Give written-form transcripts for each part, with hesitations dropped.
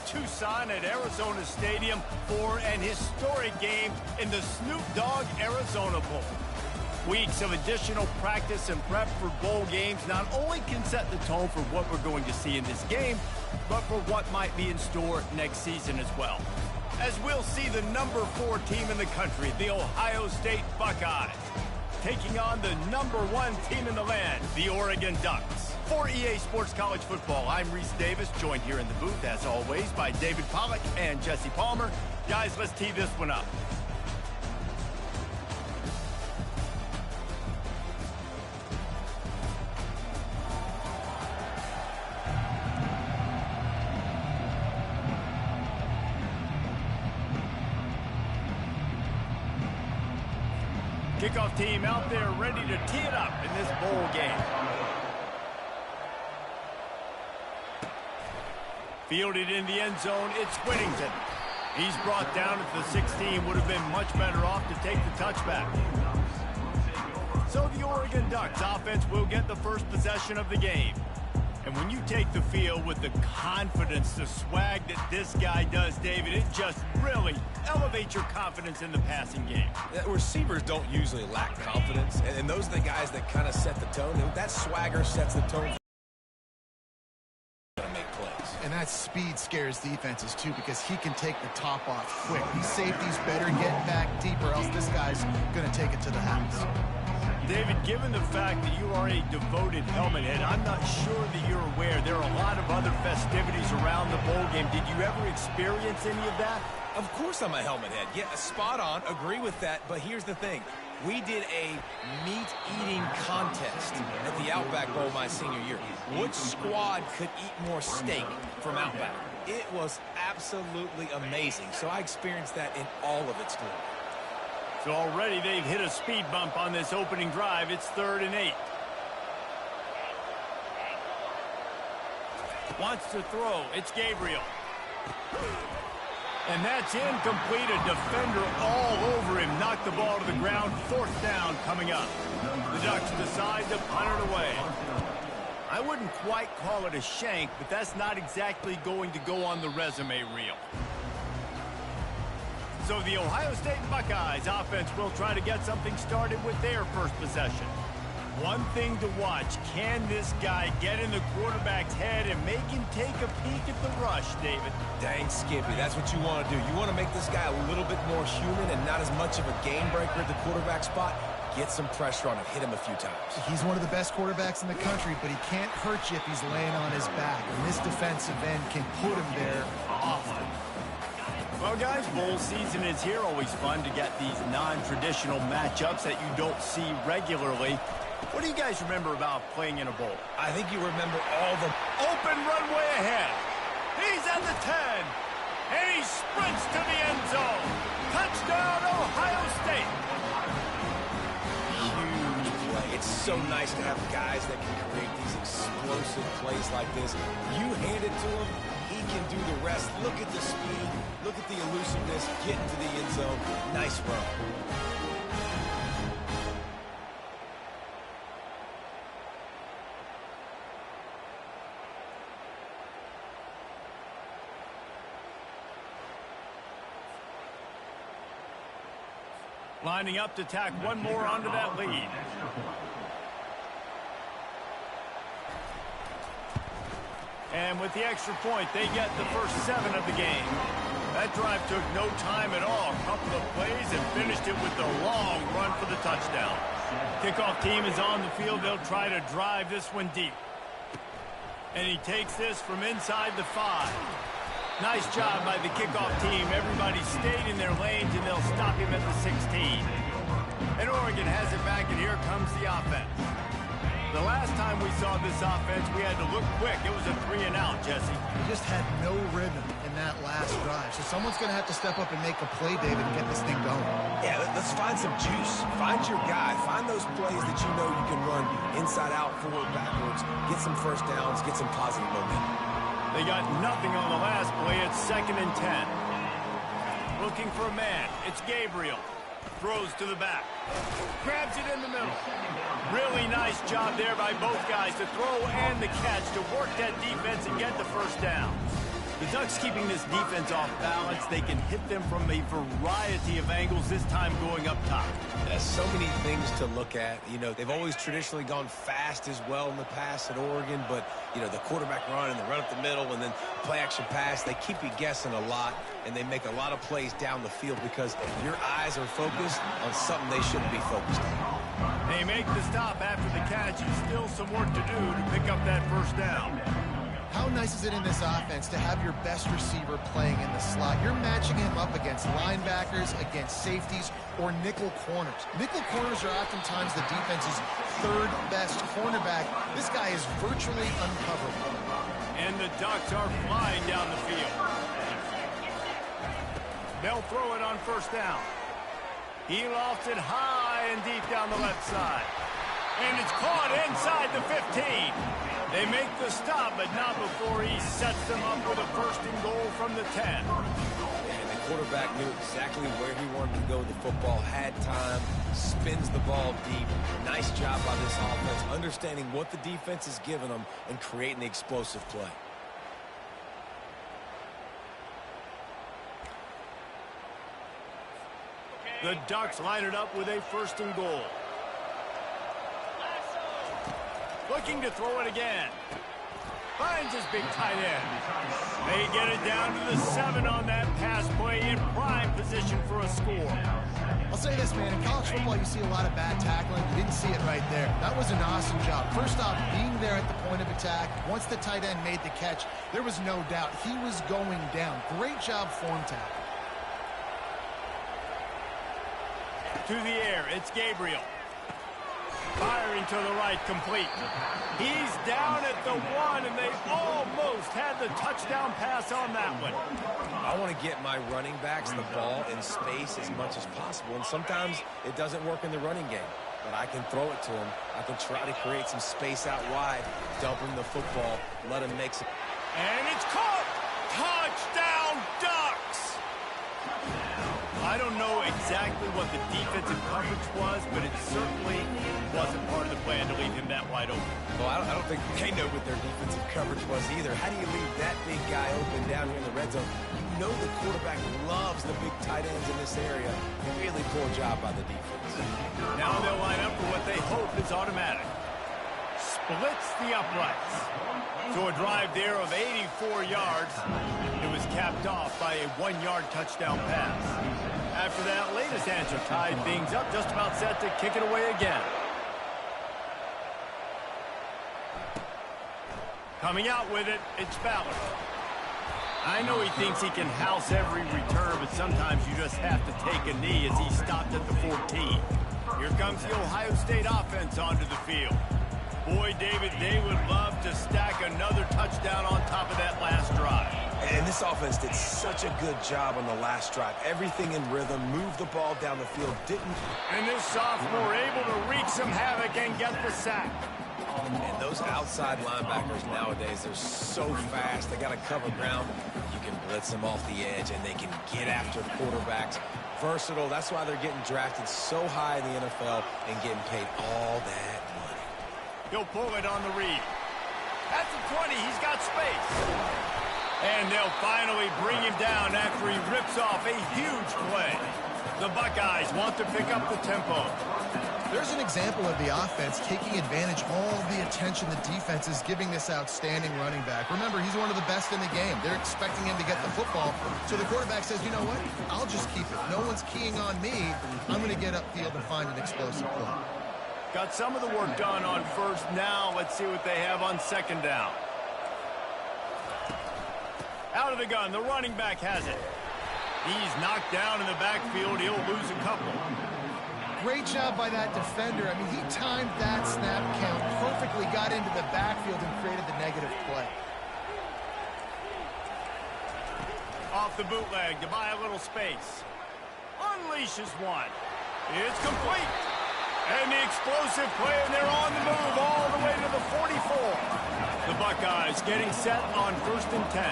Tucson at Arizona Stadium for an historic game in the Snoop Dogg Arizona Bowl. Weeks of additional practice and prep for bowl games not only can set the tone for what we're going to see in this game, but for what might be in store next season as well. As we'll see the number 4 team in the country, the Ohio State Buckeyes, taking on the number 1 team in the land, the Oregon Ducks. For EA Sports College Football, I'm Reese Davis, joined here in the booth, as always, by David Pollack and Jesse Palmer. Guys, let's tee this one up. Kickoff team out there ready to tee it up in this bowl game. Fielded in the end zone, it's Whittington. He's brought down at the 16, would have been much better off to take the touchback. So the Oregon Ducks offense will get the first possession of the game. And when you take the field with the confidence, the swag that this guy does, David, it just really elevates your confidence in the passing game. Receivers don't usually lack confidence, and those are the guys that kind of set the tone. And that swagger sets the tone for make plays. And that speed scares defenses, too, because he can take the top off quick. These safeties better get back deep, or else this guy's going to take it to the house. David, given the fact that you are a devoted helmet head, I'm not sure that you're aware there are a lot of other festivities around the bowl game. Did you ever experience any of that? Of course I'm a helmet head. Yeah, spot on. Agree with that. But here's the thing. We did a meat-eating contest at the Outback Bowl my senior year. Which squad could eat more steak from Outback? It was absolutely amazing. So I experienced that in all of its glory. So already they've hit a speed bump on this opening drive. It's 3rd and 8. Wants to throw. It's Gabriel. And that's incomplete. A defender all over him. Knocked the ball to the ground. 4th down coming up. The Ducks decide to punt it away. I wouldn't quite call it a shank, but that's not exactly going to go on the resume reel. So the Ohio State Buckeyes offense will try to get something started with their first possession. One thing to watch, can this guy get in the quarterback's head and make him take a peek at the rush, David? Dang, Skippy, that's what you want to do. You want to make this guy a little bit more human and not as much of a game breaker at the quarterback spot. Get some pressure on him, hit him a few times. He's one of the best quarterbacks in the country, but he can't hurt you if he's laying on his back. And this defensive end can put him there often. Well, guys, bowl season is here. Always fun to get these non-traditional matchups that you don't see regularly. What do you guys remember about playing in a bowl? I think you remember all the open runway ahead. He's at the 10, and he sprints to the end zone. Touchdown, Ohio State. Huge play. It's so nice to have guys that can create these explosive plays like this. You hand it to him, he can do the rest. Look at the speed. Look at the elusiveness. Get into the end zone. Nice run. Lining up to tack one more onto that lead. And with the extra point, they get the first 7 of the game. That drive took no time at all. A couple of plays and finished it with the long run for the touchdown. Kickoff team is on the field. They'll try to drive this one deep. And he takes this from inside the 5. Nice job by the kickoff team. Everybody stayed in their lanes, and they'll stop him at the 16. And Oregon has it back, and here comes the offense. The last time we saw this offense, we had to look quick. It was a 3-and-out, Jesse. They just had no rhythm in that last drive. So someone's going to have to step up and make a play, David, and get this thing going. Yeah, let's find some juice. Find your guy. Find those plays that you know you can run inside out, forward, backwards. Get some first downs. Get some positive momentum. They got nothing on the last play. It's 2nd and 10. Looking for a man. It's Gabriel. Throws to the back. Grabs it in the middle. Really nice job there by both guys to throw and the catch to work that defense and get the first down. The Ducks keeping this defense off balance. They can hit them from a variety of angles, this time going up top. There's so many things to look at. You know, they've always traditionally gone fast as well in the past at Oregon, but, you know, the quarterback run and the run up the middle and then play-action pass, they keep you guessing a lot, and they make a lot of plays down the field because your eyes are focused on something they shouldn't be focused on. They make the stop after the catch, and still some work to do to pick up that first down. How nice is it in this offense to have your best receiver playing in the slot? You're matching him up against linebackers, against safeties, or nickel corners. Nickel corners are oftentimes the defense's third best cornerback. This guy is virtually uncoverable. And the Ducks are flying down the field. They'll throw it on first down. He lofts it high and deep down the left side. And it's caught inside the 15. They make the stop, but not before he sets them up with a first and goal from the 10. And the quarterback knew exactly where he wanted to go with the football, had time, spins the ball deep. Nice job by this offense, understanding what the defense is giving them and creating the explosive play. The Ducks line it up with a first and goal. Looking to throw it again. Finds his big tight end. They get it down to the 7 on that pass play in prime position for a score. I'll say this, man. In college football, you see a lot of bad tackling. You didn't see it right there. That was an awesome job. First off, being there at the point of attack. Once the tight end made the catch, there was no doubt he was going down. Great job form tackle. To the air, it's Gabriel. Firing to the right, complete. He's down at the 1, and they almost had the touchdown pass on that one. I want to get my running backs the ball in space as much as possible, and sometimes it doesn't work in the running game. But I can throw it to him. I can try to create some space out wide, dump him the football, let him make some. And it's caught! Touchdown, Ducks! I don't know exactly what the defensive coverage was, but it certainly wasn't part of the plan to leave him that wide open. Well, I don't think they know what their defensive coverage was either. How do you leave that big guy open down here in the red zone? You know the quarterback loves the big tight ends in this area. Really poor job by the defense. Now they'll line up for what they hope is automatic. Splits the uprights. So a drive there of 84 yards. It was capped off by a 1-yard touchdown pass. After that latest answer tied things up, just about set to kick it away again. Coming out with it, it's Ballard. I know he thinks he can house every return, but sometimes you just have to take a knee as he stopped at the 14. Here comes the Ohio State offense onto the field. Boy, David, they would love to stack another touchdown on top of that last drive. And this offense did such a good job on the last drive. Everything in rhythm, moved the ball down the field, didn't. And this sophomore able to wreak some havoc and get the sack. And those outside linebackers nowadays, they're so fast. They got to cover ground. You can blitz them off the edge, and they can get after quarterbacks. Versatile. That's why they're getting drafted so high in the NFL and getting paid all that money. He'll pull it on the read. At the 20, he's got space. And they'll finally bring him down after he rips off a huge play. The Buckeyes want to pick up the tempo. There's an example of the offense taking advantage of all the attention the defense is giving this outstanding running back. Remember, he's one of the best in the game. They're expecting him to get the football. So the quarterback says, you know what? I'll just keep it. No one's keying on me. I'm going to get upfield and find an explosive play. Got some of the work done on first. Now let's see what they have on second down. Out of the gun, the running back has it. He's knocked down in the backfield. He'll lose a couple. Great job by that defender. I mean, he timed that snap count perfectly, got into the backfield and created the negative play. Off the bootleg to buy a little space. Unleashes one. It's complete. And the explosive play, and they're on the move all the way to the 44. The Buckeyes getting set on 1st and 10.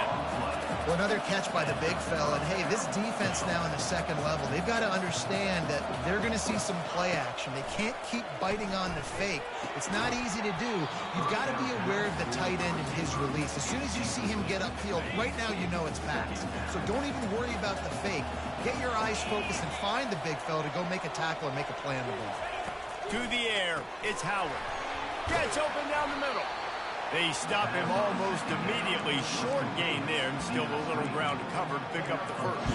Well, another catch by the big fella. And, hey, this defense now in the second level, they've got to understand that they're going to see some play action. They can't keep biting on the fake. It's not easy to do. You've got to be aware of the tight end and his release. As soon as you see him get upfield, right now you know it's pass. So don't even worry about the fake. Get your eyes focused and find the big fella to go make a tackle or make a play on the ball. To the air, it's Howard. Gets open down the middle. They stop him almost immediately. Short gain there, and still a little ground to cover to pick up the first.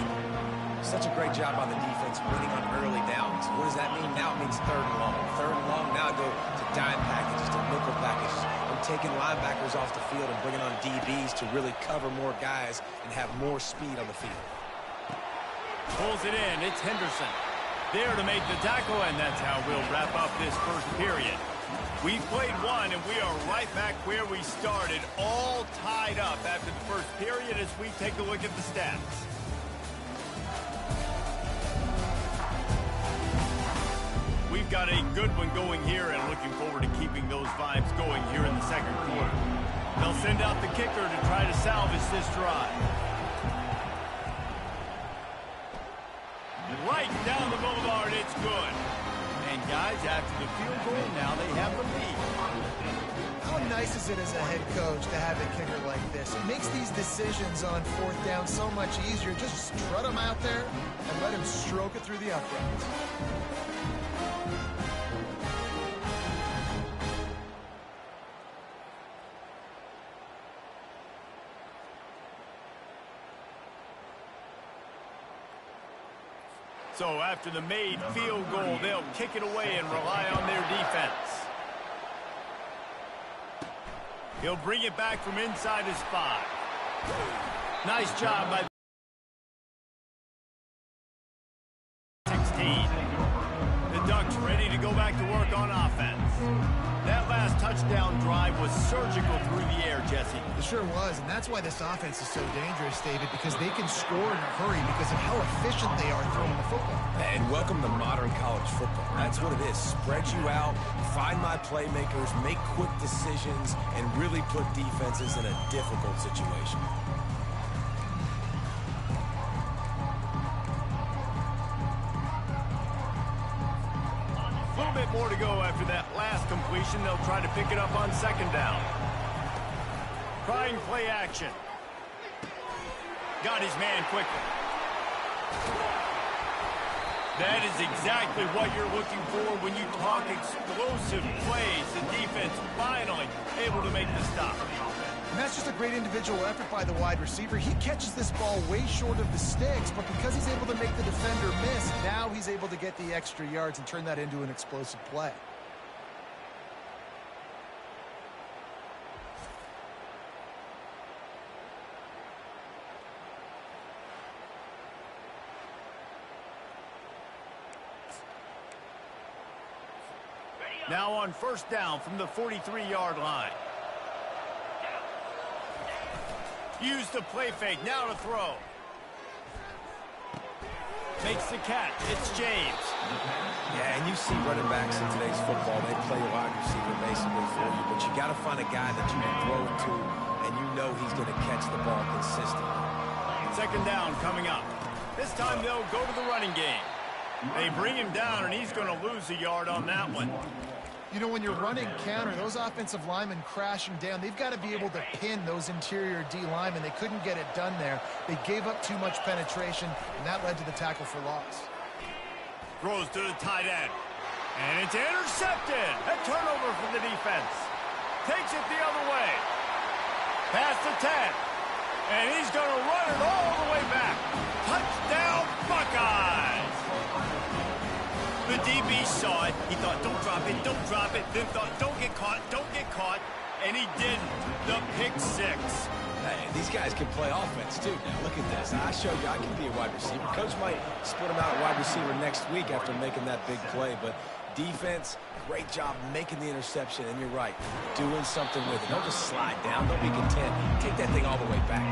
Such a great job on the defense winning on early downs. What does that mean? Now it means third and long. Third and long, now go to dime packages, to nickel packages. I'm taking linebackers off the field and bringing on DBs to really cover more guys and have more speed on the field. Pulls it in. It's Henderson. There to make the tackle, and that's how we'll wrap up this first period. We've played one, and we are right back where we started, all tied up after the first period as we take a look at the stats. We've got a good one going here, and looking forward to keeping those vibes going here in the second quarter. They'll send out the kicker to try to salvage this drive. Right down the boulevard, it's good. And guys, after the field goal, now they have the lead. How nice is it as a head coach to have a kicker like this? It makes these decisions on fourth down so much easier. Just strut him out there and let him stroke it through the uprights. So after the made field goal, they'll kick it away and rely on their defense. He'll bring it back from inside his 5. Nice job by 16. The Ducks ready to go back to work on offense. That last touchdown drive was surgical through the air, Jesse. It sure was, and that's why this offense is so dangerous, David, because they can score in a hurry because of how efficient they are throwing the football. And welcome to modern college football. That's what it is. Spread you out, find my playmakers, make quick decisions, and really put defenses in a difficult situation. A little bit more to go after that last completion. They'll try to pick it up on second down. Trying play action. Got his man quickly. That is exactly what you're looking for when you talk explosive plays. The defense finally able to make the stop. And that's just a great individual effort by the wide receiver. He catches this ball way short of the sticks, but because he's able to make the defender miss, now he's able to get the extra yards and turn that into an explosive play. Now on first down from the 43-yard line. Use the play fake, now to throw. Makes the catch, it's James. Yeah, and you see running backs in today's football, they play a wide receiver basically for you, but you got to find a guy that you can throw it to, and you know he's going to catch the ball consistently. Second down coming up. This time they'll go to the running game. They bring him down, and he's going to lose a yard on that one. You know, when you're running counter, those offensive linemen crashing down, they've got to be able to pin those interior D linemen. They couldn't get it done there. They gave up too much penetration, and that led to the tackle for loss. Throws to the tight end. And it's intercepted. A turnover for the defense. Takes it the other way. Past the 10. And he's going to run it all the way back. Touchdown, Buckeyes! The DB saw it. He thought, don't drop it, don't drop it. Then thought, don't get caught, don't get caught. And he didn't. The pick 6. Hey, these guys can play offense, too. Now, look at this. I showed you I can be a wide receiver. Coach might split him out at wide receiver next week after making that big play. But defense, great job making the interception. And you're right, doing something with it. Don't just slide down. Don't be content. Take that thing all the way back.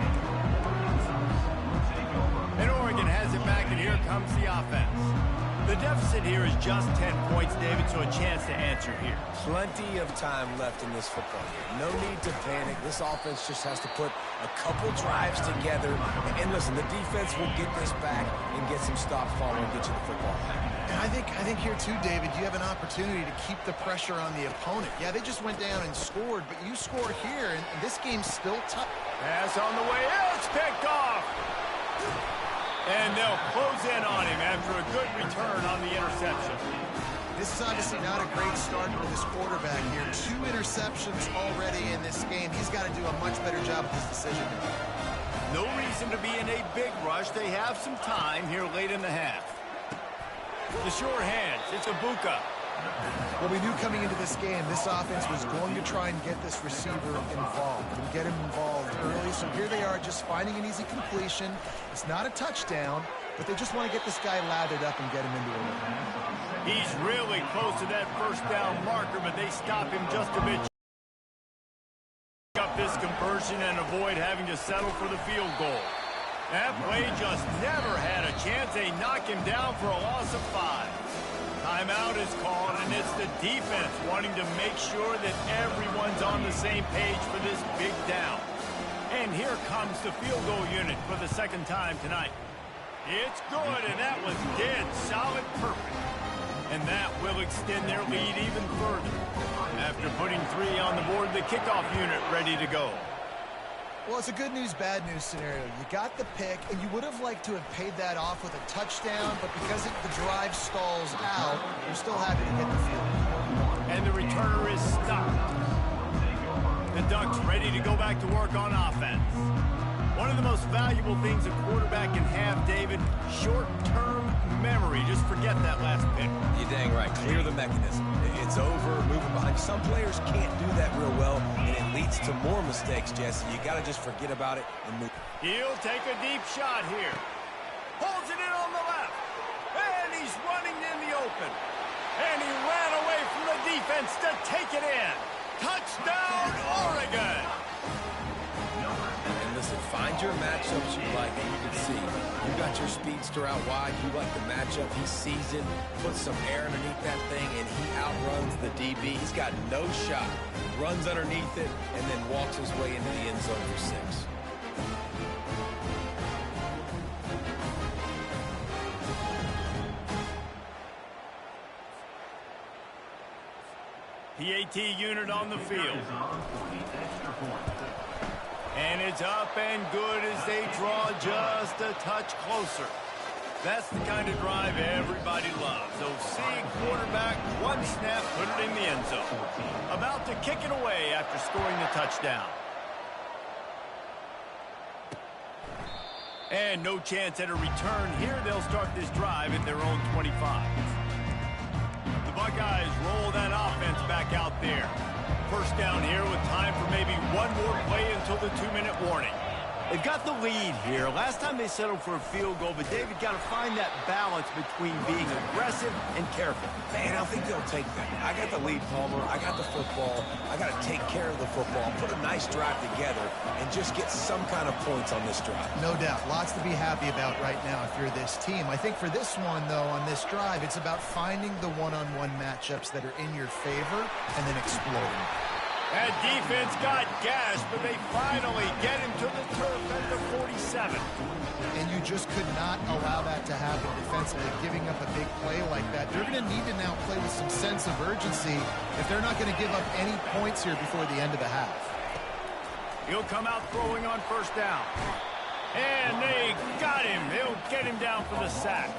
And Oregon has it back, and here comes the offense. The deficit here is just 10 points, David, so a chance to answer here. Plenty of time left in this football game. No need to panic. This offense just has to put a couple drives together. And listen, the defense will get this back and get some stops following and get you the football. And I think here too, David, you have an opportunity to keep the pressure on the opponent. Yeah, they just went down and scored, but you score here, and this game's still tough. Pass on the way. It's picked off. And they'll close in on him after a good return on the interception. This is obviously not a great start for this quarterback here. 2 interceptions already in this game. He's got to do a much better job with his decision. No reason to be in a big rush. They have some time here late in the half. The sure hands. It's Ibuka. Well, we knew coming into this game, this offense was going to try and get this receiver involved and get him involved early. So here they are just finding an easy completion. It's not a touchdown, but they just want to get this guy lathered up and get him into a run. He's really close to that first down marker, but they stop him just a bit. Up this conversion and avoid having to settle for the field goal. That play just never had a chance. They knock him down for a loss of 5. Timeout is called, and it's the defense wanting to make sure that everyone's on the same page for this big down. And here comes the field goal unit for the second time tonight. It's good, and that was dead solid perfect. And that will extend their lead even further. After putting 3 on the board, the kickoff unit ready to go. Well, it's a good news, bad news scenario. You got the pick, and you would have liked to have paid that off with a touchdown, but because the drive stalls out, you're still happy to get the field goal. And the returner is stopped. The Ducks ready to go back to work on offense. One of the most valuable things a quarterback can have, David, short-term memory. Just forget that last pick. You're dang right. Clear the mechanism. It's over, moving behind. Some players can't do that real well, and it leads to more mistakes, Jesse. You got to just forget about it and move. He'll take a deep shot here. Holds it in on the left. And he's running in the open. And he ran away from the defense to take it in. Touchdown, Oregon! And listen, find your matchups you like, and you can see. You got your speedster out wide. You like the matchup. He sees it, puts some air underneath that thing, and he outruns the DB. He's got no shot. Runs underneath it, and then walks his way into the end zone for 6. PAT unit on the field. And it's up and good as they draw just a touch closer. That's the kind of drive everybody loves. Seeing quarterback, one snap, put it in the end zone. About to kick it away after scoring the touchdown. And no chance at a return here. They'll start this drive at their own 25. The Buckeyes roll that offense back out there. First down here with time for maybe one more play until the 2-minute warning. They've got the lead here. Last time they settled for a field goal, but David got to find that balance between being aggressive and careful. Man, I think they'll take that. I got the lead, Palmer. I got the football. I got to take care of the football, put a nice drive together, and just get some kind of points on this drive. No doubt. Lots to be happy about right now if you're this team. I think for this one, though, on this drive, it's about finding the one-on-one matchups that are in your favor and then exploding. That defense got gashed, but they finally get him to the turf at the 47. And you just could not allow that to happen defensively, giving up a big play like that. They're going to need to now play with some sense of urgency if they're not going to give up any points here before the end of the half. He'll come out throwing on first down. And they got him. They'll get him down for the sack.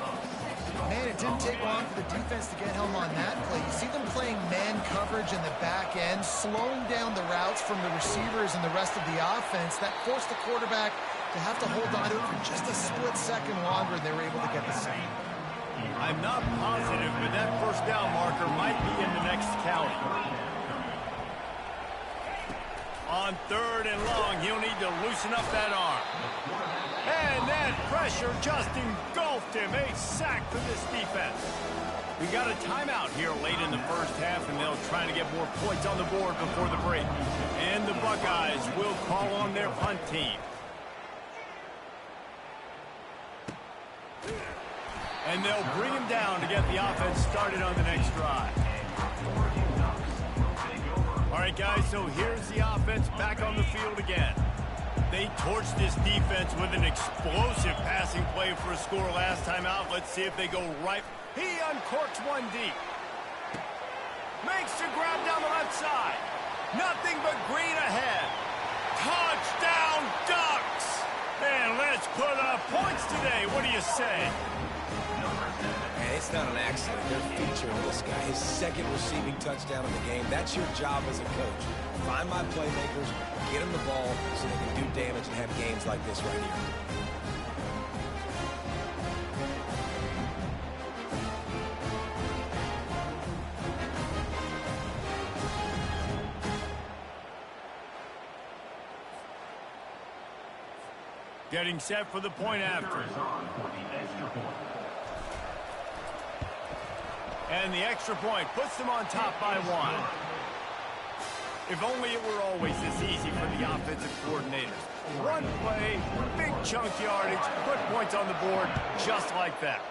Man, it didn't take long for the defense to get home on that play. You see them playing man coverage in the back end, slowing down the routes from the receivers and the rest of the offense. That forced the quarterback to have to hold on to it for just a split second longer, and they were able to get the sack. I'm not positive, but that first down marker might be in the next county. On 3rd and long, he'll need to loosen up that arm. And that pressure just engulfed him. A sack for this defense. We got a timeout here late in the first half, and they'll try to get more points on the board before the break. And the Buckeyes will call on their punt team. And they'll bring him down to get the offense started on the next drive. All right, guys, so here's the offense back on the field again. They torched this defense with an explosive passing play for a score last time out. Let's see if they go right. He uncorks one deep. Makes the grab down the left side. Nothing but green ahead. Touchdown Ducks! And let's put up points today. What do you say? And it's not an accident. They're featuring this guy. His second receiving touchdown of the game. That's your job as a coach. Find my playmakers, get them the ball so they can do damage and have games like this right here. Getting set for the point after. And the extra point puts them on top by 1. If only it were always this easy for the offensive coordinators. One play, big chunk yardage, put points on the board just like that.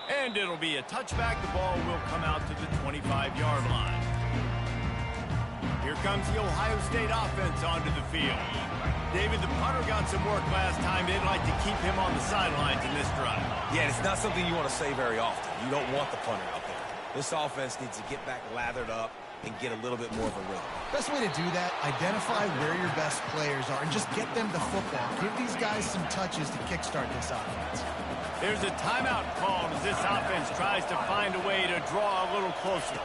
And it'll be a touchback. The ball will come out to the 25-yard line. Here comes the Ohio State offense onto the field. David, the punter got some work last time. They'd like to keep him on the sidelines in this drive. Yeah, it's not something you want to say very often. You don't want the punter out there. This offense needs to get back lathered up and get a little bit more of a rhythm. Best way to do that, identify where your best players are and just get them the football. Give these guys some touches to kickstart this offense. There's a timeout called as this offense tries to find a way to draw a little closer.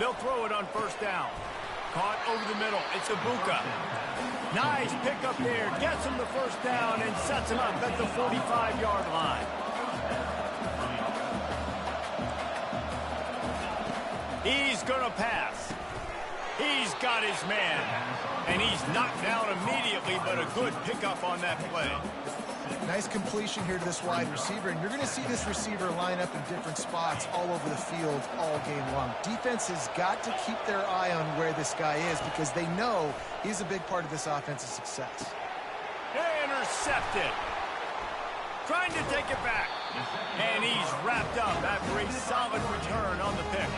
They'll throw it on first down. Caught over the middle. It's Ibuka. Nice pick up there. Gets him the first down and sets him up at the 45-yard line. He's going to pass. He's got his man. And he's knocked down immediately, but a good pickup on that play. Nice completion here to this wide receiver, and you're going to see this receiver line up in different spots all over the field all game long. Defense has got to keep their eye on where this guy is because they know he's a big part of this offense's success. Intercepted. Trying to take it back. And he's wrapped up after a solid return on the pick.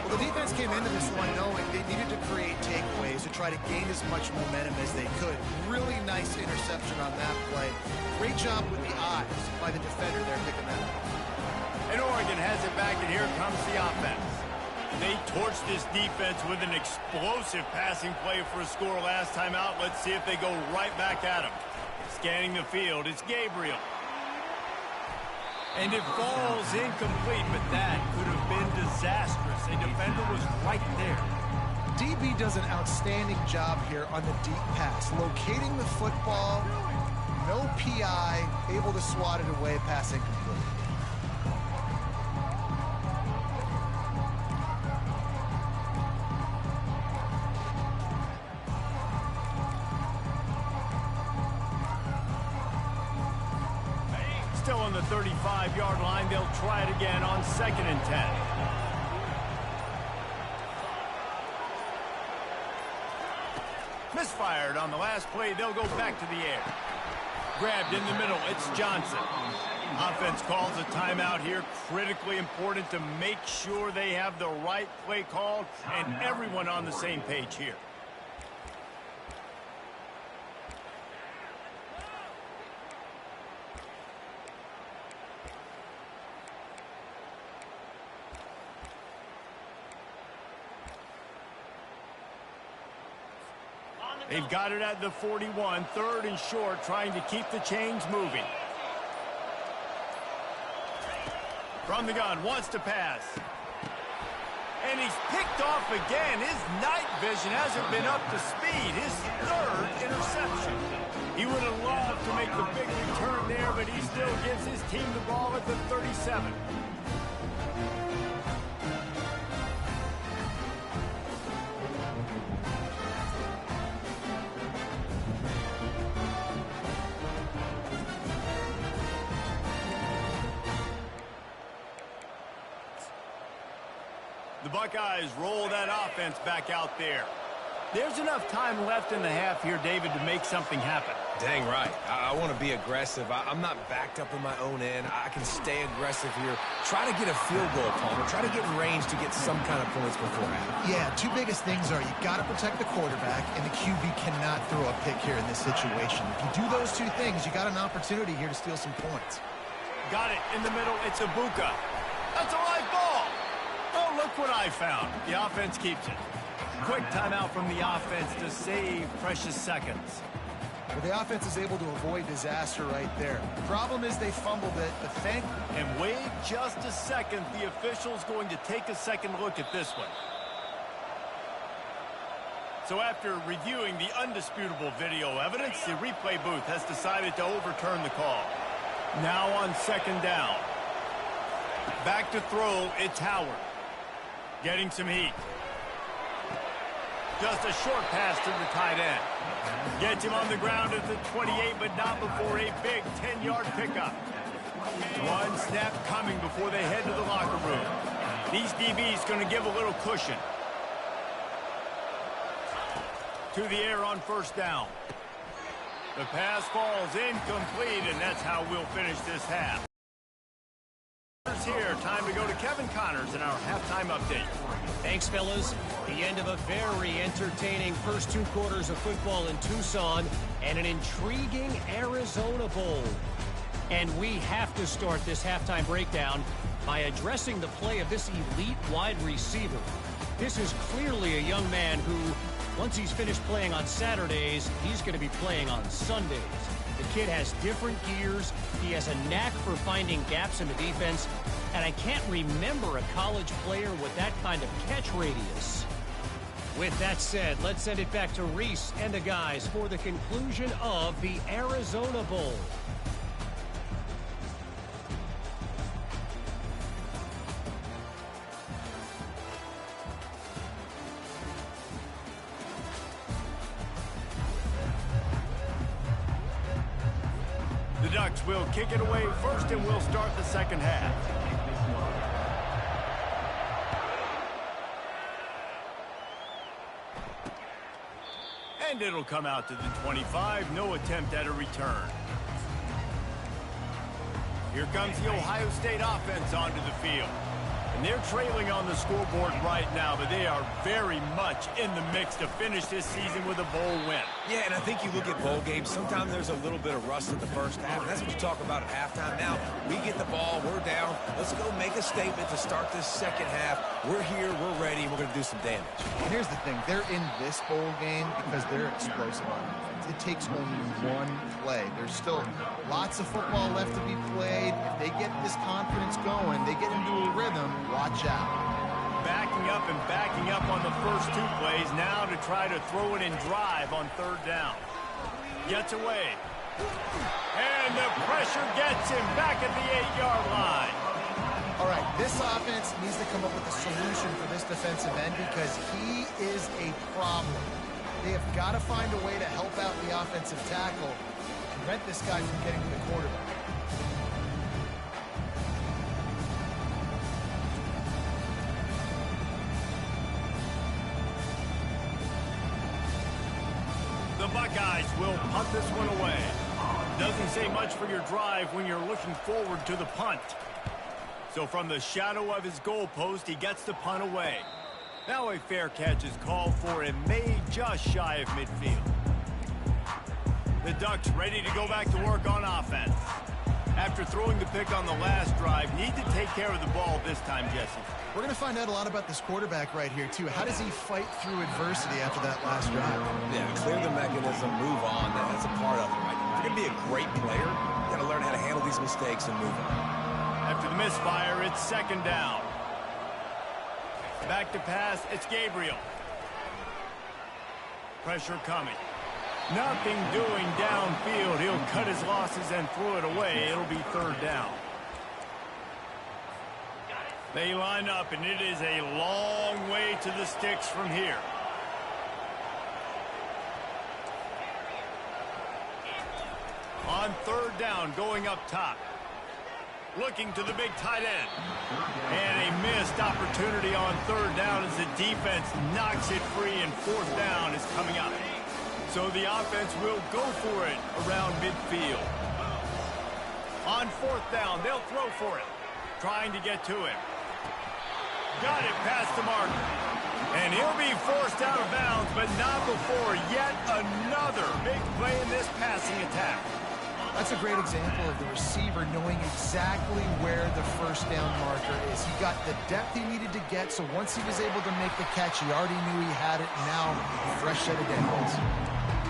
Well, the defense came into this one knowing they needed to create takeaways to try to gain as much momentum as they could. Really nice interception on that play. Great job with the eyes by the defender there picking that up. And Oregon has it back, and here comes the offense. They torched this defense with an explosive passing play for a score last time out. Let's see if they go right back at him. Scanning the field, it's Gabriel. And it falls incomplete, but that could have been disastrous. A defender was right there. DB does an outstanding job here on the deep pass. Locating the football, no PI, able to swat it away, pass incomplete. Still on the 35-yard line. They'll try it again on 2nd and 10. Misfired on the last play. They'll go back to the air. Grabbed in the middle. It's Johnson. Offense calls a timeout here. Critically important to make sure they have the right play called and everyone on the same page here. They've got it at the 41, 3rd and short, trying to keep the chains moving. From the gun, wants to pass. And he's picked off again. His night vision hasn't been up to speed. His 3rd interception. He would have loved to make the big return there, but he still gives his team the ball at the 37. The Buckeyes roll that offense back out there. There's enough time left in the half here, David, to make something happen. Dang right. I want to be aggressive. I'm not backed up in my own end. I can stay aggressive here. Try to get a field goal, Palmer. Try to get in range to get some kind of points before half. Yeah, two biggest things are you got to protect the quarterback, and the QB cannot throw a pick here in this situation. If you do those two things, you got an opportunity here to steal some points. Got it in the middle. It's Ibuka. That's a live ball. Oh, look what I found. The offense keeps it. Quick timeout from the offense to save precious seconds. Well, the offense is able to avoid disaster right there. The problem is they fumbled it. And wait just a second. The official's going to take a second look at this one. So after reviewing the undisputable video evidence, the replay booth has decided to overturn the call. Now on second down. Back to throw, it's Howard. Getting some heat. Just a short pass to the tight end. Gets him on the ground at the 28, but not before a big 10-yard pickup. One snap coming before they head to the locker room. These DBs going to give a little cushion. To the air on first down. The pass falls incomplete, and that's how we'll finish this half. Here, time to go to Kevin Connors in our halftime update. Thanks, fellas. The end of a very entertaining first two quarters of football in Tucson and an intriguing Arizona Bowl. And we have to start this halftime breakdown by addressing the play of this elite wide receiver. This is clearly a young man who, once he's finished playing on Saturdays, he's going to be playing on Sundays. The kid has different gears. He has a knack for finding gaps in the defense. And I can't remember a college player with that kind of catch radius. With that said, let's send it back to Reese and the guys for the conclusion of the Arizona Bowl. The Ducks will kick it away first, and we'll start the second half. And it'll come out to the 25. No attempt at a return. Here comes the Ohio State offense onto the field. And they're trailing on the scoreboard right now, but they are very much in the mix to finish this season with a bowl win. Yeah, and I think you look at bowl games, sometimes there's a little bit of rust in the first half, and that's what you talk about at halftime. Now, we get the ball, we're down. Let's go make a statement to start this second half. We're here, we're ready, we're going to do some damage. Here's the thing. They're in this bowl game because they're explosive on offense. It takes only one play. There's still lots of football left to be played. If they get this confidence going, they get into a rhythm, watch out. Backing up on the first two plays now to try to throw it and drive on third down. Gets away. And the pressure gets him back at the 8-yard line. All right, this offense needs to come up with a solution for this defensive end because he is a problem. They have got to find a way to help out the offensive tackle and prevent this guy from getting to the quarterback. The Buckeyes will punt this one away. Doesn't say much for your drive when you're looking forward to the punt. So from the shadow of his goalpost, he gets the punt away. Now a fair catch is called for and made just shy of midfield. The Ducks ready to go back to work on offense. After throwing the pick on the last drive, need to take care of the ball this time, Jesse. We're going to find out a lot about this quarterback right here, too. How does he fight through adversity after that last drive? Yeah, clear the mechanism, move on. That's a part of it, right? If you're going to be a great player, you got to learn how to handle these mistakes and move on. After the misfire, it's second down. Back to pass, it's Gabriel. Pressure coming. Nothing doing downfield. He'll cut his losses and throw it away. It'll be third down. They line up, and it is a long way to the sticks from here. On third down, going up top. Looking to the big tight end. And a missed opportunity on third down as the defense knocks it free, and fourth down is coming up. So the offense will go for it around midfield. On fourth down, they'll throw for it. Trying to get to him. Got it past the marker. And he'll be forced out of bounds, but not before yet another big play in this passing attack. That's a great example of the receiver knowing exactly where the first down marker is. He got the depth he needed to get, so once he was able to make the catch, he already knew he had it. Now, fresh set of downs.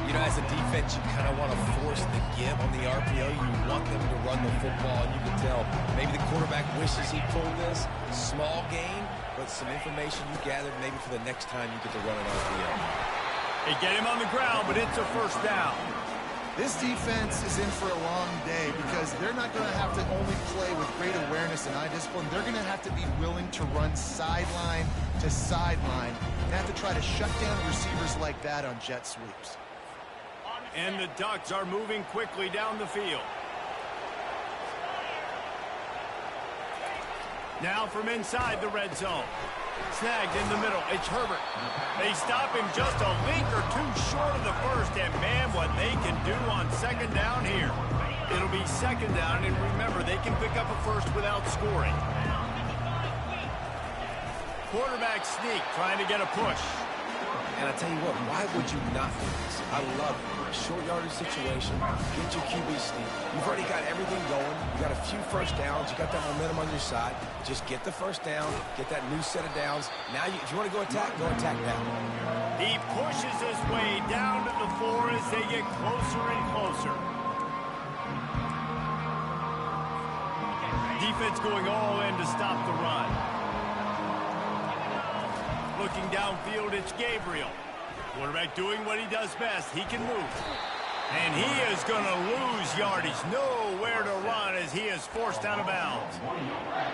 You know, as a defense, you kind of want to force the give on the RPO. You want them to run the football, and you can tell maybe the quarterback wishes he pulled this. Small gain, but some information you gathered maybe for the next time you get to run an RPO. They get him on the ground, but it's a first down. This defense is in for a long day because they're not going to have to only play with great awareness and eye discipline. They're going to have to be willing to run sideline to sideline and have to try to shut down receivers like that on jet sweeps. And the Ducks are moving quickly down the field. Now from inside the red zone. Snagged in the middle. It's Herbert. They stop him just a link or two short of the first, and man, what they can do on second down here. It'll be second down, and remember, they can pick up a first without scoring. Quarterback sneak, trying to get a push. And I tell you what, why would you not do this? I love it. Short yardage situation, get your QB sneak. You've already got everything going. You got a few first downs. You got that momentum on your side. Just get the first down, get that new set of downs. Now, if you want to go attack now. He pushes his way down to the floor as they get closer and closer. Defense going all in to stop the run. Looking downfield, it's Gabriel. Quarterback doing what he does best. He can move. And he is going to lose yardage. Nowhere to run as he is forced out of bounds.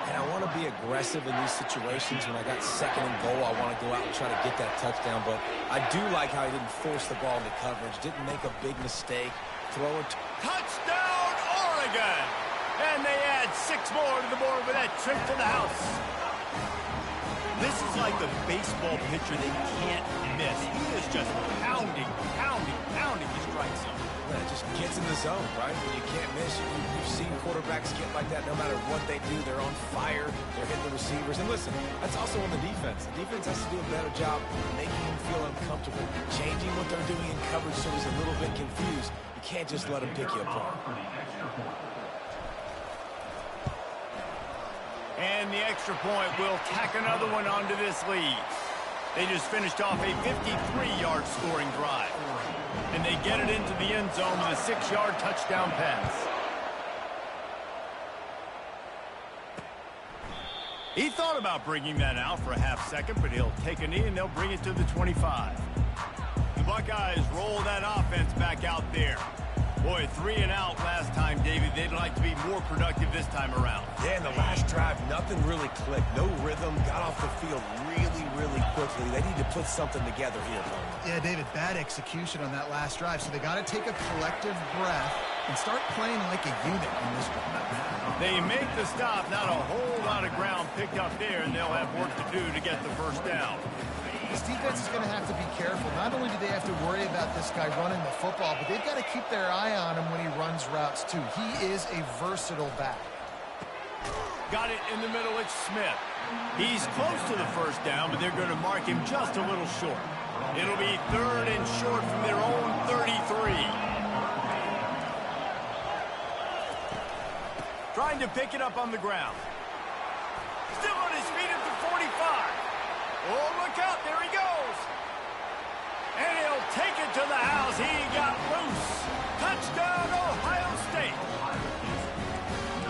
And I want to be aggressive in these situations. When I got second and goal, I want to go out and try to get that touchdown. But I do like how he didn't force the ball into coverage. Didn't make a big mistake. Throw it. Touchdown, Oregon! And they add 6 more to the board with that trip to the house. This is like a baseball pitcher they can't miss. He is just pounding the strike zone. Yeah, it just gets in the zone, right? When you can't miss, you've seen quarterbacks get like that no matter what they do. They're on fire. They're hitting the receivers. And listen, that's also on the defense. The defense has to do a better job making him feel uncomfortable, changing what they're doing in coverage so he's a little bit confused. You can't just let him pick you apart. And the extra point will tack another one onto this lead. They just finished off a 53-yard scoring drive. And they get it into the end zone with a 6-yard touchdown pass. He thought about bringing that out for a half second, but he'll take a knee and they'll bring it to the 25. The Buckeyes roll that offense back out there. Boy, 3 and out last time, David. They'd like to be more productive this time around. Yeah, in the last drive, nothing really clicked. No rhythm. Got off the field really quickly. They need to put something together here, Tony. Yeah, David, bad execution on that last drive. So they got to take a collective breath and start playing like a unit in this one. They make the stop. Not a whole lot of ground picked up there, and they'll have work to do to get the first down. This defense is going to have to be careful. Not only do they have to worry about this guy running the football, but they've got to keep their eye on him when he runs routes, too. He is a versatile back. Got it in the middle. It's Smith. He's close to the first down, but they're going to mark him just a little short. It'll be 3rd and short from their own 33. Trying to pick it up on the ground. Still on his feet at the 45. Oh, look out. There he goes. And he'll take it to the house. He got loose. Touchdown, Ohio State.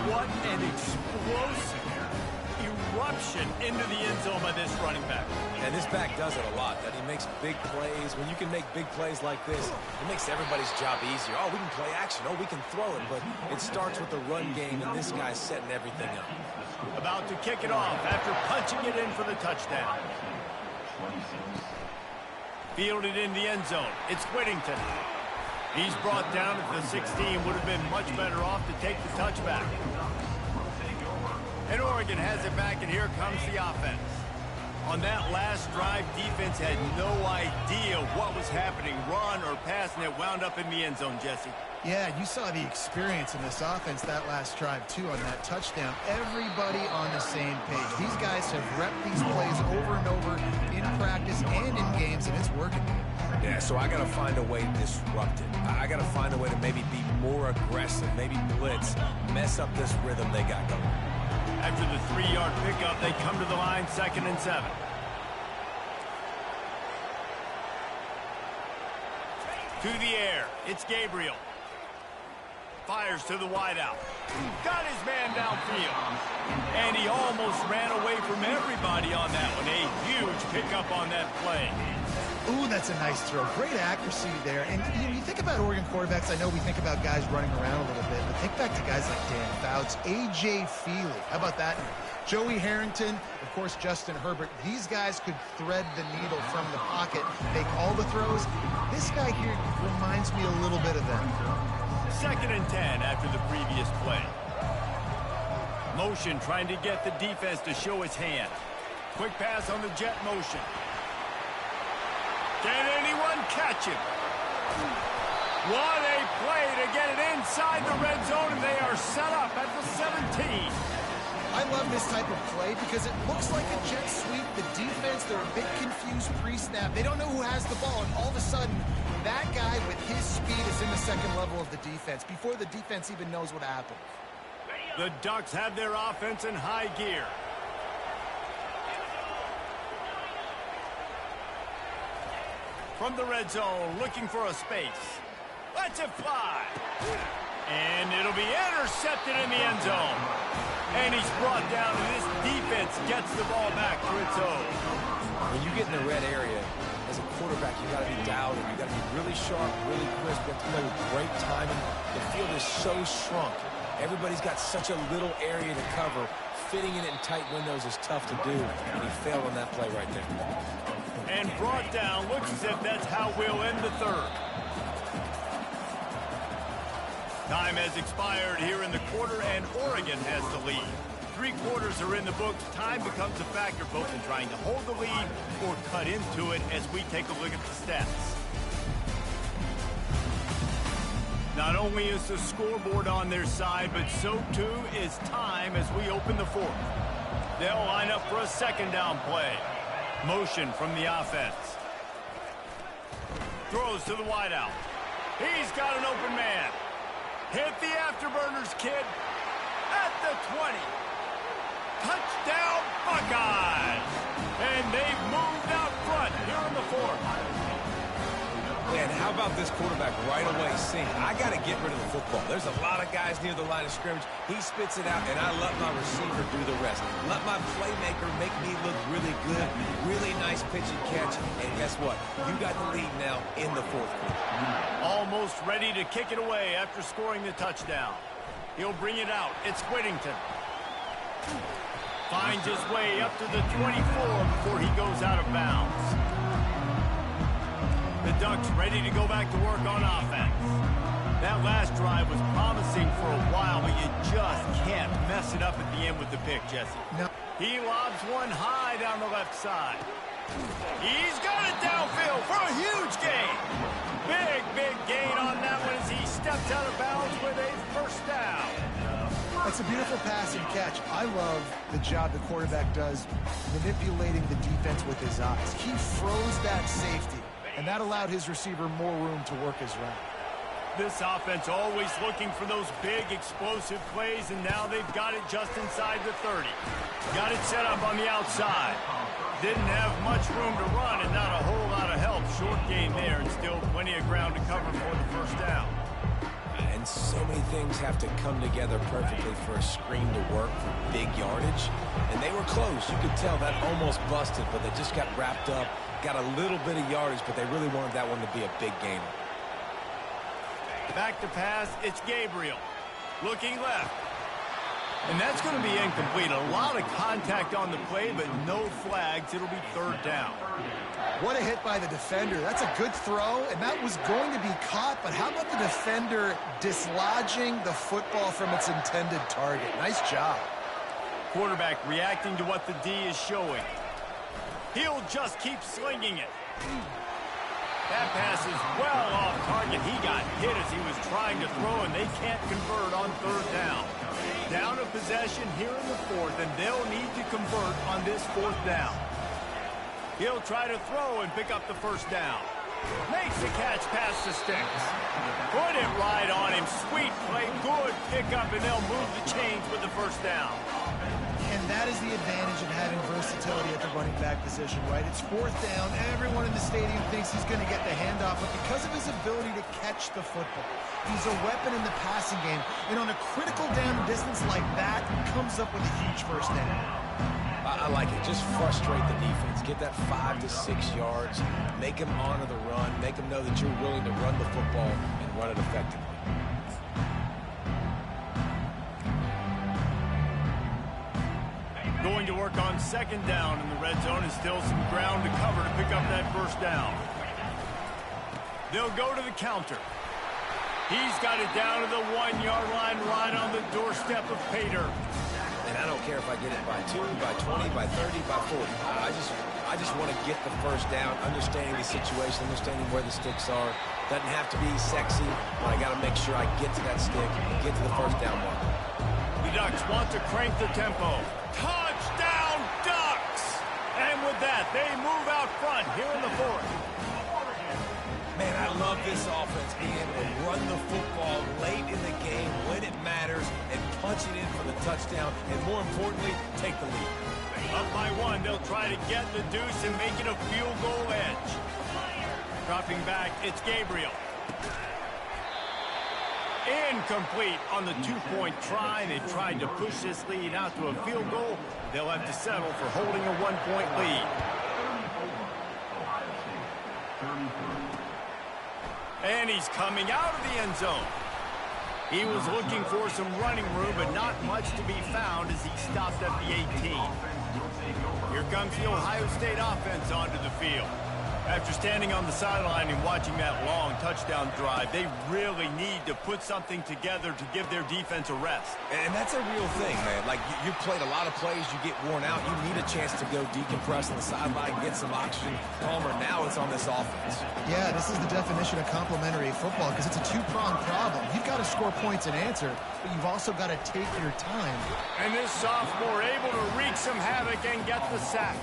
What an explosive eruption into the end zone by this running back. And this back does it a lot. That he makes big plays. When you can make big plays like this, it makes everybody's job easier. Oh, we can play action. Oh, we can throw it. But it starts with the run game, and this guy's setting everything up. About to kick it off after punching it in for the touchdown. Fielded in the end zone. It's Whittington. He's brought down at the 16. Would have been much better off to take the touchback. And Oregon has it back, and here comes the offense. On that last drive, defense had no idea what was happening, run or pass, and it wound up in the end zone, Jesse. Yeah, you saw the experience in this offense that last drive, too, on that touchdown. Everybody on the same page. These guys have repped these plays over and over in practice and in games, and it's working. Yeah, so I got to find a way to disrupt it. I got to find a way to maybe be more aggressive, maybe blitz, mess up this rhythm they got going. After the 3-yard pickup, they come to the line, 2nd and 7. To the air, it's Gabriel. Fires to the wideout. Got his man downfield. And he almost ran away from everybody on that one. A huge pickup on that play. Ooh, that's a nice throw. Great accuracy there. And you think about Oregon quarterbacks, I know we think about guys running around a little bit, but think back to guys like Dan Fouts, A.J. Feely. How about that? Joey Harrington, of course, Justin Herbert. These guys could thread the needle from the pocket, make all the throws. This guy here reminds me a little bit of them. 2nd and 10 after the previous play. Motion trying to get the defense to show his hand. Quick pass on the jet motion. Can anyone catch him? What a play to get it inside the red zone, and they are set up at the 17. I love this type of play because it looks like a jet sweep. The defense, they're a bit confused pre-snap. They don't know who has the ball, and all of a sudden, that guy with his speed is in the second level of the defense before the defense even knows what happened. The Ducks have their offense in high gear. From the red zone, looking for a space. Lets it fly. And it'll be intercepted in the end zone. And he's brought down, and this defense gets the ball back to its own. When you get in the red area, as a quarterback, you got to be dialed in. You got to be really sharp, really crisp. You have to play with great timing. The field is so shrunk. Everybody's got such a little area to cover. Fitting it in tight windows is tough to do, and he failed on that play right there. And brought down. Looks as if that's how we'll end the third. Time has expired here in the quarter, and Oregon has the lead. 3 quarters are in the books. Time becomes a factor both in trying to hold the lead or cut into it as we take a look at the stats. Not only is the scoreboard on their side, but so too is time as we open the 4th. They'll line up for a 2nd down play. Motion from the offense. Throws to the wideout. He's got an open man. Hit the afterburners, kid. At the 20. Touchdown, Buckeyes. And they've moved out front here in the 4th. Man, how about this quarterback right away seeing, I got to get rid of the football. There's a lot of guys near the line of scrimmage. He spits it out, and I let my receiver do the rest. Let my playmaker make me look really good. Really nice pitch and catch. And guess what? You got the lead now in the 4th quarter. Almost ready to kick it away after scoring the touchdown. He'll bring it out. It's Whittington. Finds his way up to the 24 before he goes out of bounds. The Ducks ready to go back to work on offense. That last drive was promising for a while, but you just can't mess it up at the end with the pick, Jesse. No. He lobs one high down the left side. He's got it downfield for a huge gain. Big gain on that one as he steps out of bounds with a 1st down. That's a beautiful pass and catch. I love the job the quarterback does manipulating the defense with his eyes. He froze that safety, and that allowed his receiver more room to work his route. This offense always looking for those big explosive plays, and now they've got it just inside the 30. Got it set up on the outside. Didn't have much room to run and not a whole lot of help. Short gain there and still plenty of ground to cover for the 1st down. And so many things have to come together perfectly for a screen to work for big yardage. And they were close. You could tell that almost busted, but they just got wrapped up, got a little bit of yardage, but they really wanted that one to be a big gainer. Back to pass, it's Gabriel. Looking left. And that's going to be incomplete. A lot of contact on the play, but no flags. It'll be 3rd down. What a hit by the defender. That's a good throw, and that was going to be caught, but how about the defender dislodging the football from its intended target? Nice job. Quarterback reacting to what the D is showing. He'll just keep slinging it. That pass is well off target. He got hit as he was trying to throw, and they can't convert on third down. Down a possession here in the fourth, and they'll need to convert on this fourth down. He'll try to throw and pick up the first down. Makes the catch past the sticks. Put it right on him. Sweet play, good pickup, and they'll move the chains with the first down. And that is the advantage of having versatility at the running back position, right? It's fourth down. Everyone in the stadium thinks he's going to get the handoff, but because of his ability to catch the football, he's a weapon in the passing game. And on a critical down distance like that, comes up with a huge first down. I like it. Just frustrate the defense. Get that 5 to 6 yards. Make them honor the run. Make them know that you're willing to run the football and run it effectively. Going to work on second down in the red zone, and still some ground to cover to pick up that first down. They'll go to the counter. He's got it down to the 1-yard line, right on the doorstep of Pater. And I don't care if I get it by 2, by 20, by 30, by 40. I just want to get the first down, understanding the situation, understanding where the sticks are. Doesn't have to be sexy, but I got to make sure I get to that stick and get to the first down mark. The Ducks want to crank the tempo. Touchdown, Ducks! And with that, they move out front here in the fourth. Man, I love this offense being able to run the football late in the game when it matters and punch it in for the touchdown, and more importantly, take the lead. Up by 1, they'll try to get the deuce and make it a field goal edge. Dropping back, it's Gabriel. Incomplete on the 2-point try. They tried to push this lead out to a field goal. They'll have to settle for holding a 1-point lead. And he's coming out of the end zone. He was looking for some running room, but not much to be found as he stopped at the 18. Here comes the Ohio State offense onto the field. After standing on the sideline and watching that long touchdown drive, they really need to put something together to give their defense a rest. And that's a real thing, man. Like, you played a lot of plays, you get worn out, you need a chance to go decompress on the sideline, get some oxygen, calmer. Now it's on this offense. Yeah, this is the definition of complementary football because it's a two-pronged problem. You've got to score points and answer, but you've also got to take your time. And this sophomore able to wreak some havoc and get the sack.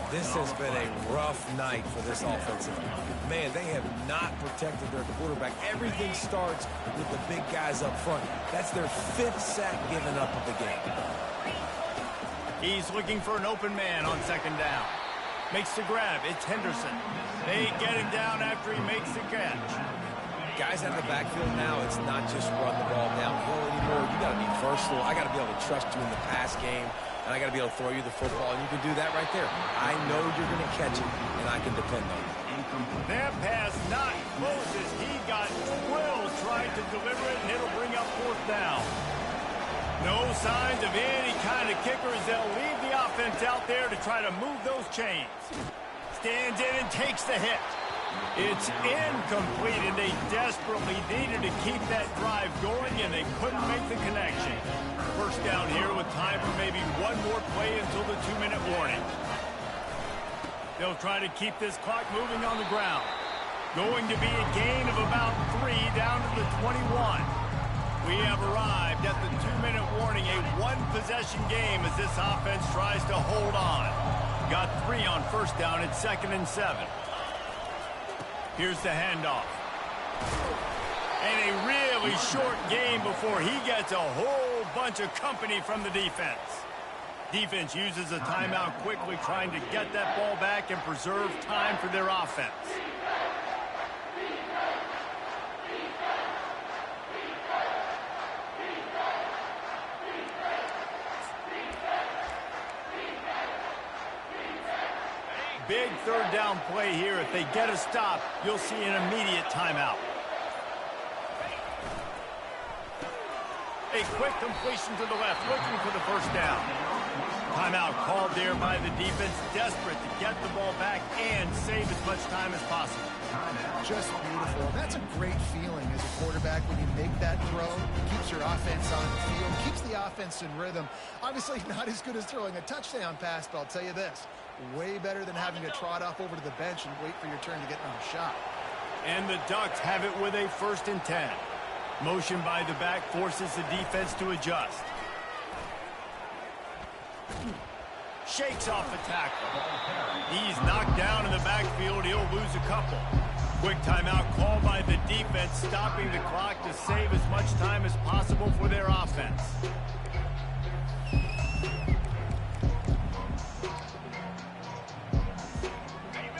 This has been a rough night for this offensive line. Man, they have not protected their quarterback. Everything starts with the big guys up front. That's their 5th sack given up of the game. He's looking for an open man on second down. Makes the grab. It's Henderson. They get him down after he makes the catch. Guys out of the backfield now, it's not just run the ball downhill anymore. You got to be versatile. I got to be able to trust you in the pass game. And I got to be able to throw you the football, and you can do that right there. I know you're going to catch it, and I can depend on it. That pass not close as he got drilled trying to deliver it, and it'll bring up fourth down. No signs of any kind of kickers. They'll leave the offense out there to try to move those chains. Stands in and takes the hit. It's incomplete, and they desperately needed to keep that drive going, and they couldn't make the connection. First down here with time for maybe one more play until the 2-minute warning. They'll try to keep this clock moving on the ground. Going to be a gain of about 3 down to the 21. We have arrived at the 2-minute warning, a one-possession game as this offense tries to hold on. Got 3 on first down at 2nd and 7. Here's the handoff. And a really short game before he gets a whole bunch of company from the defense. Defense uses a timeout quickly, trying to get that ball back and preserve time for their offense. Big third down play here. If they get a stop, you'll see an immediate timeout. A quick completion to the left, looking for the first down. Timeout called there by the defense, desperate to get the ball back and save as much time as possible. Just beautiful. That's a great feeling as a quarterback quarterback when you make that throw. Keeps your offense on the field, keeps the offense in rhythm. Obviously not as good as throwing a touchdown pass, but I'll tell you this, way better than having to trot off over to the bench and wait for your turn to get another shot. And the Ducks have it with a 1st and 10. Motion by the back forces the defense to adjust. Shakes off the tackle. He's knocked down in the backfield. He'll lose a couple. Quick timeout called by the defense, stopping the clock to save as much time as possible for their offense.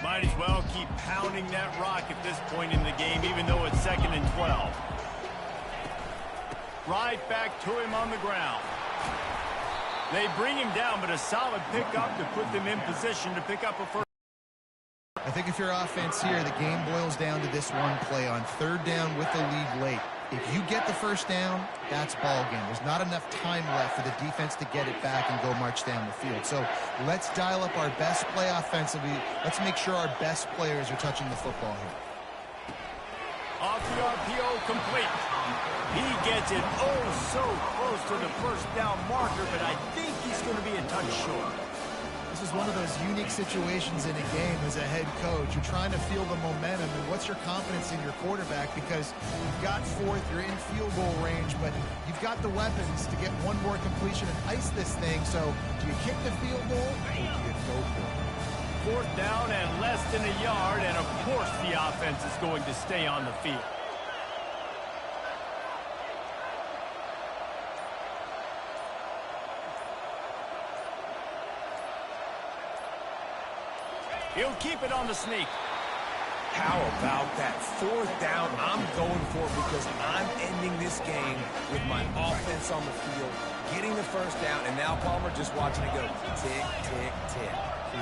Might as well keep pounding that rock at this point in the game, even though it's 2nd and 12. Right back to him on the ground. They bring him down, but a solid pickup to put them in position to pick up a first. I think if your offense here, the game boils down to this one play on 3rd down with the lead late. If you get the first down, that's ball game. There's not enough time left for the defense to get it back and go march down the field. So let's dial up our best play offensively. Let's make sure our best players are touching the football here. Off the RPO, complete. He gets it so close to the first down marker, but I think he's going to be a touch short. This is one of those unique situations in a game as a head coach. You're trying to feel the momentum, and what's your confidence in your quarterback? Because you've got 4th, you're in field goal range, but you've got the weapons to get one more completion and ice this thing. So do you kick the field goal or do you go for it? 4th down and less than a yard, and of course the offense is going to stay on the field. He'll keep it on the sneak. How about that 4th down? I'm going for it because I'm ending this game with my offense on the field, getting the first down, and now Palmer just watching it go tick, tick, tick.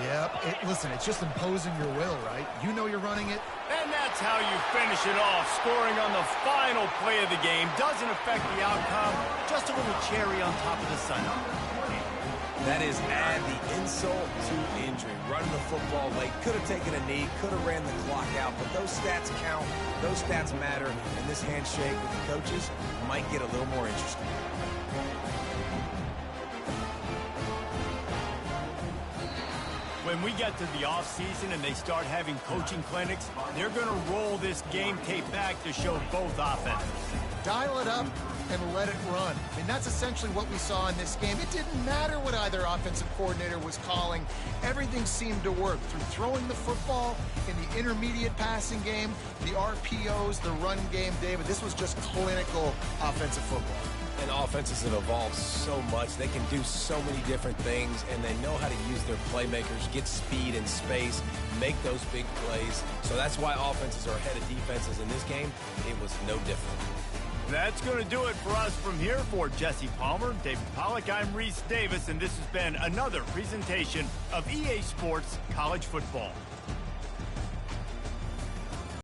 Yep. Listen, it's just imposing your will, right? You know you're running it. And that's how you finish it off. Scoring on the final play of the game doesn't affect the outcome. Just a little cherry on top of the sundae. That is add the insult to injury. Running the football late, could have taken a knee, could have ran the clock out, but those stats count, those stats matter, and this handshake with the coaches might get a little more interesting. When we get to the offseason and they start having coaching clinics, they're going to roll this game tape back to show both offenses. Dial it up and let it run. I mean, that's essentially what we saw in this game. It didn't matter what either offensive coordinator was calling. Everything seemed to work through throwing the football in the intermediate passing game, the RPOs, the run game, David. This was just clinical offensive football. And offenses have evolved so much. They can do so many different things, and they know how to use their playmakers, get speed and space, make those big plays. So that's why offenses are ahead of defenses in this game. It was no different. That's going to do it for us from here. For Jesse Palmer, David Pollack, I'm Reese Davis, and this has been another presentation of EA Sports College Football.